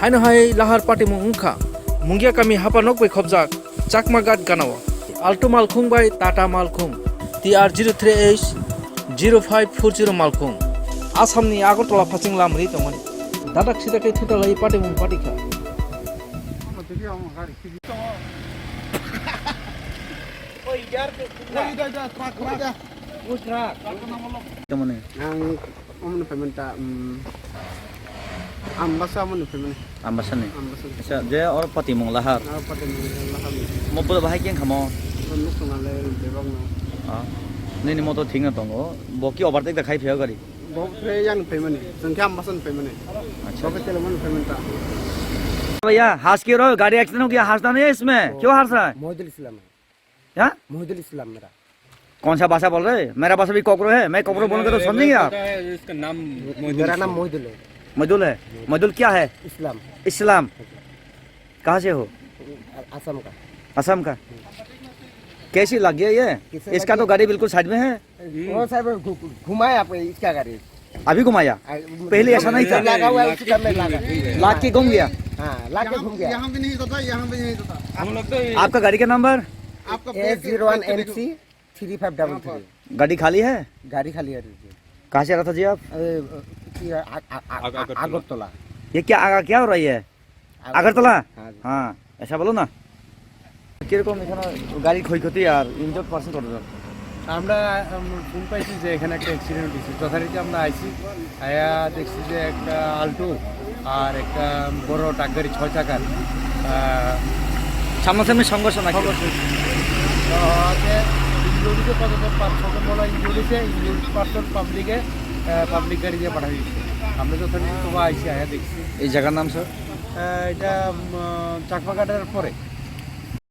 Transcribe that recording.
haino hai lahar pati mung ungkha mungya kami hapa nok bai khobjak chakma gat ganawa alto malkhung bai tata malkhung TR03H 0540 malkhung asamni agartala phaching lamri tongmani dadak sidakai thutalai pati mung pati kha Temen Ang umno peminta ambasa umno peminta ambasan nih. ambasa Bisa dia orang pati mong lahar. apa den laham Mau boleh bahaya yang kamu. nuk sungale debang no Ah, ini motor tinggal tunggu. Boki overtake dah khai fiya kari. bob tre yang pemene संख्या ambasan pemene अच्छा bob tele मन peminta भैया हास क्यों रहो गाड़ी accident हो गया हंसना नहीं है इसमें क्यों हंस रहा है मोहिदुल इस्लाम क्या मोहिदुल इस्लाम मेरा कौन सा भाषा बोल रहे हैं मेरा भाषा भी कोकरो है मैं कोकरो बोलूंगा तो समझेंगे आप इसका नाम मेरा नाम मोहिदुल है मजदूल है मजदूल क्या है इस्लाम इस्लाम कहाँ से हो असम का असम का कैसी लग गया ये इसका तो गाड़ी बिल्कुल साइड में है और साहब घुमाए आप इसका गाड़ी अभी घुमाया पहले ऐसा नहीं था लगा हुआ है उसका में लगा लाग के घूम गया हाँ लाग के घूम गया यहाँ भी नहीं होता यहाँ भी नहीं होता हम लोग तो आपका गाड़ी का नंबर आपका A01 MC 3533 गाड़ी खाली है गाड़ी खाली है कहाँ से आ रहा था जी आप আগরতলা ये क्या आगा क्या हो रही है আগরতলা हाँ जी। हाँ ऐसा बोलो ना কিরকম এখানে গাড়ি ক্ষয়ক্ষতি আর ইনজোর্ড পার্সন কতজন আমরা ফোন পাইছি যে এখানে একটা অ্যাক্সিডেন্ট হয়েছে যথারীতি আমরা আইছি আয়া দেখছি যে একটা আল্টো আর একটা বড় ট্রাক গাড়ি 6 চাকার সামনাসামনি সংঘর্ষ নাকি ইঞ্জুরিতে কতজন 5-6জন বলা ইঞ্জুরি হয়েছে ইঞ্জুরি পার্সন পাবলিক গাড়ি দিয়ে পাঠা দিয়েছে আমরা যথারীতি তো আইছি আয়া দেখছি এই জায়গার নাম স্যার এটা চাকমাঘাটের পরে